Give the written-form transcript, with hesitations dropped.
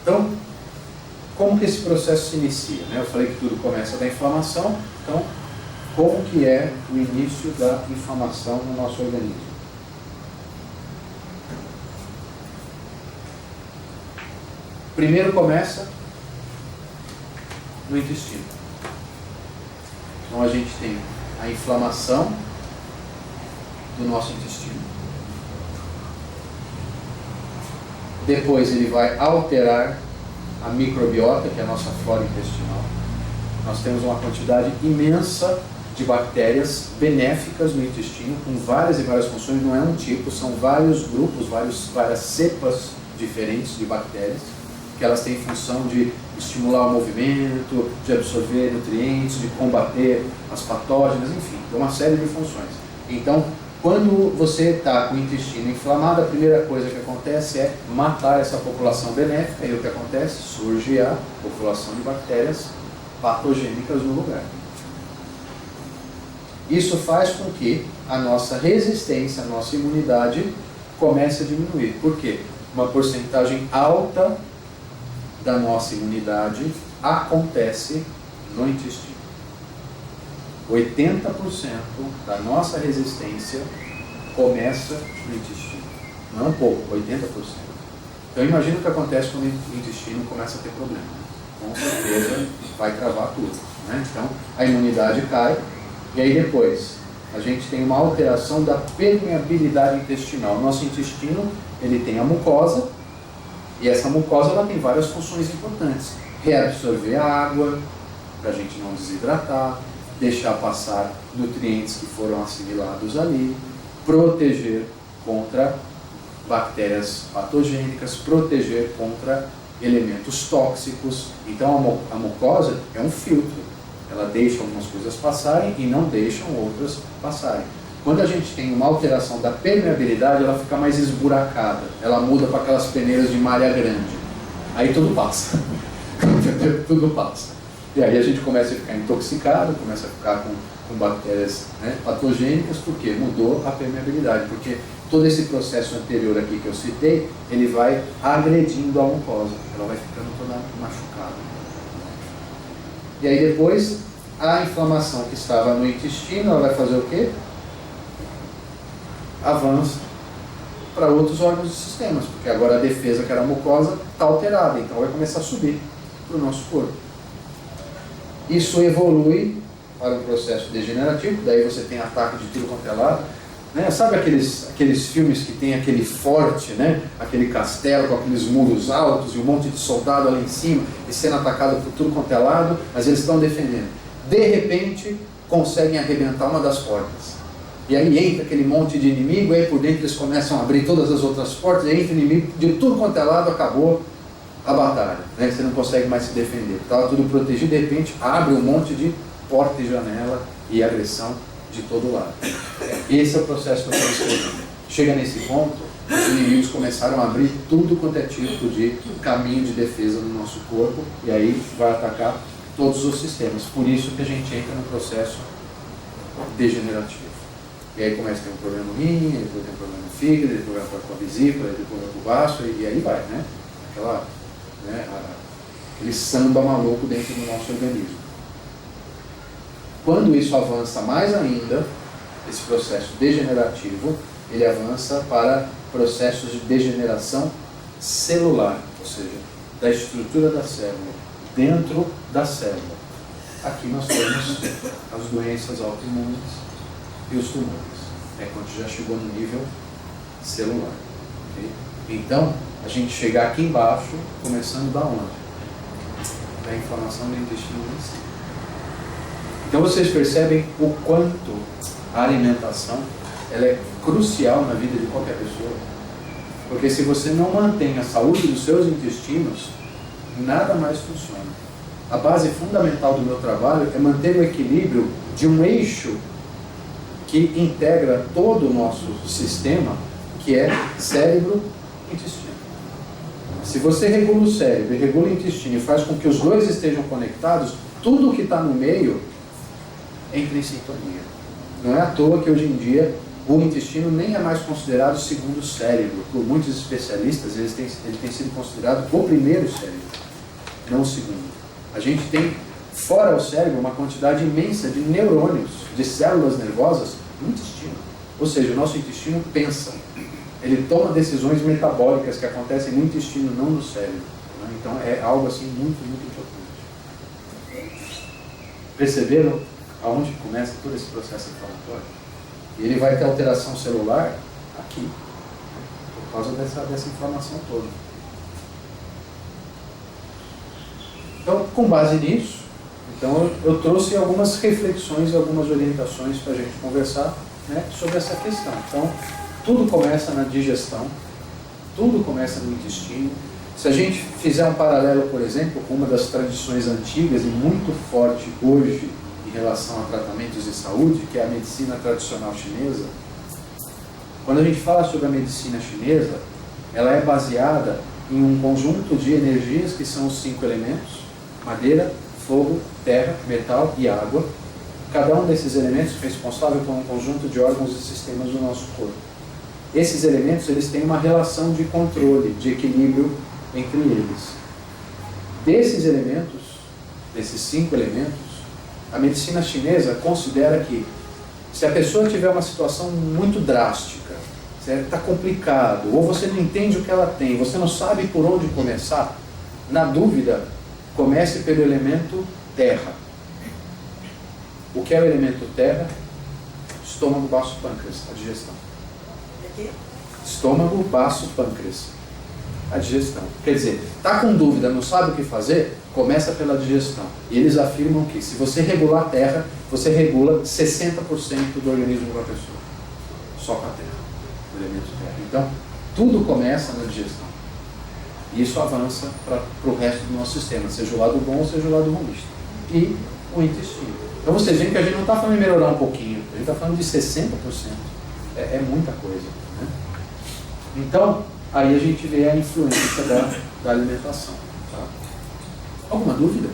Então, como que esse processo se inicia? Eu falei que tudo começa da inflamação, então, como que é o início da inflamação no nosso organismo? Primeiro começa no intestino. Então a gente tem a inflamação do nosso intestino. Depois ele vai alterar a microbiota, que é a nossa flora intestinal. Nós temos uma quantidade imensa de bactérias benéficas no intestino, com várias e várias funções, não é um tipo, são vários grupos, várias cepas diferentes de bactérias, que elas têm função de estimular o movimento, de absorver nutrientes, de combater as patógenas, enfim, é uma série de funções. Então, quando você está com o intestino inflamado, a primeira coisa que acontece é matar essa população benéfica, e o que acontece? Surge a população de bactérias patogênicas no lugar. Isso faz com que a nossa resistência, a nossa imunidade comece a diminuir. Por quê? Uma porcentagem alta da nossa imunidade acontece no intestino. 80% da nossa resistência começa no intestino. Não é um pouco, 80%. Então imagina o que acontece quando o intestino começa a ter problema. Com certeza vai travar tudo. Então a imunidade cai, e aí depois a gente tem uma alteração da permeabilidade intestinal. O nosso intestino, ele tem a mucosa, e essa mucosa ela tem várias funções importantes. Reabsorver a água, para a gente não desidratar, deixar passar nutrientes que foram assimilados ali, proteger contra bactérias patogênicas, proteger contra elementos tóxicos. Então a mucosa é um filtro, ela deixa algumas coisas passarem e não deixam outras passarem. Quando a gente tem uma alteração da permeabilidade, ela fica mais esburacada, ela muda para aquelas peneiras de malha grande, aí tudo passa. Tudo passa. E aí a gente começa a ficar intoxicado, começa a ficar com bactérias patogênicas, porque mudou a permeabilidade, porque todo esse processo anterior aqui que eu citei, ele vai agredindo a mucosa, ela vai ficando toda machucada. E aí depois, a inflamação que estava no intestino, ela vai fazer o quê? Avança para outros órgãos e sistemas, porque agora a defesa, que era a mucosa, está alterada, então vai começar a subir para o nosso corpo. Isso evolui para um processo degenerativo, daí você tem ataque de tudo quanto é lado. Sabe aqueles filmes que tem aquele forte, aquele castelo com aqueles muros altos e um monte de soldado ali em cima e sendo atacado por tudo quanto é lado, mas eles estão defendendo. De repente, conseguem arrebentar uma das portas. E aí entra aquele monte de inimigo, e aí por dentro eles começam a abrir todas as outras portas, e aí entra inimigo de tudo quanto é lado, acabou a batalha, você não consegue mais se defender, estava tudo protegido, de repente abre um monte de porta e janela e agressão de todo lado. Esse é o processo que eu estou descrevendo. Chega nesse ponto, os inimigos começaram a abrir tudo quanto é tipo de caminho de defesa no nosso corpo, e aí vai atacar todos os sistemas. Por isso que a gente entra no processo degenerativo. E aí começa a ter um problema no rim, depois tem um problema no fígado, depois problema com a vesícula, depois problema com o baço, e aí vai, aquele samba maluco dentro do nosso organismo. Quando isso avança mais ainda, esse processo degenerativo, ele avança para processos de degeneração celular, ou seja, da estrutura da célula, dentro da célula. Aqui nós temos as doenças autoimunes e os tumores, quando já chegou no nível celular. Okay? Então, a gente chegar aqui embaixo, começando da onde? Da inflamação do intestino em si. Então vocês percebem o quanto a alimentação ela é crucial na vida de qualquer pessoa. Porque se você não mantém a saúde dos seus intestinos, nada mais funciona. A base fundamental do meu trabalho é manter o equilíbrio de um eixo que integra todo o nosso sistema, que é cérebro-intestino. Se você regula o cérebro e regula o intestino e faz com que os dois estejam conectados, tudo que está no meio entra em sintonia. Não é à toa que hoje em dia o intestino nem é mais considerado o segundo cérebro. Por muitos especialistas, ele tem sido considerado o primeiro cérebro, não o segundo. A gente tem, fora o cérebro, uma quantidade imensa de neurônios, de células nervosas no intestino. Ou seja, o nosso intestino pensa. Ele toma decisões metabólicas que acontecem no intestino, não no cérebro. Né? Então é algo assim muito, muito importante. Perceberam aonde começa todo esse processo inflamatório? E ele vai ter alteração celular aqui, por causa dessa inflamação toda. Então, com base nisso, então eu trouxe algumas reflexões, algumas orientações para a gente conversar, né, sobre essa questão. Então, tudo começa na digestão, tudo começa no intestino. Se a gente fizer um paralelo, por exemplo, com uma das tradições antigas e muito forte hoje em relação a tratamentos de saúde, que é a medicina tradicional chinesa, quando a gente fala sobre a medicina chinesa, ela é baseada em um conjunto de energias que são os 5 elementos: madeira, fogo, terra, metal e água. Cada um desses elementos é responsável por um conjunto de órgãos e sistemas do nosso corpo. Esses elementos, eles têm uma relação de controle, de equilíbrio entre eles. Desses elementos, desses 5 elementos, a medicina chinesa considera que, se a pessoa tiver uma situação muito drástica, está complicado, ou você não entende o que ela tem, você não sabe por onde começar, na dúvida, comece pelo elemento terra. O que é o elemento terra? Estômago, baço, pâncreas, a digestão. Estômago, baço, pâncreas, a digestão. Quer dizer, está com dúvida, não sabe o que fazer? Começa pela digestão. E eles afirmam que, se você regular a terra, você regula 60% do organismo da pessoa. Só com a terra, o elemento terra. Então, tudo começa na digestão. E isso avança para o resto do nosso sistema, seja o lado bom ou seja o lado ruim. E o intestino. Então vocês veem que a gente não está falando de melhorar um pouquinho, a gente está falando de 60%. É muita coisa. Né? Então, aí a gente vê a influência da alimentação. Tá? Alguma dúvida?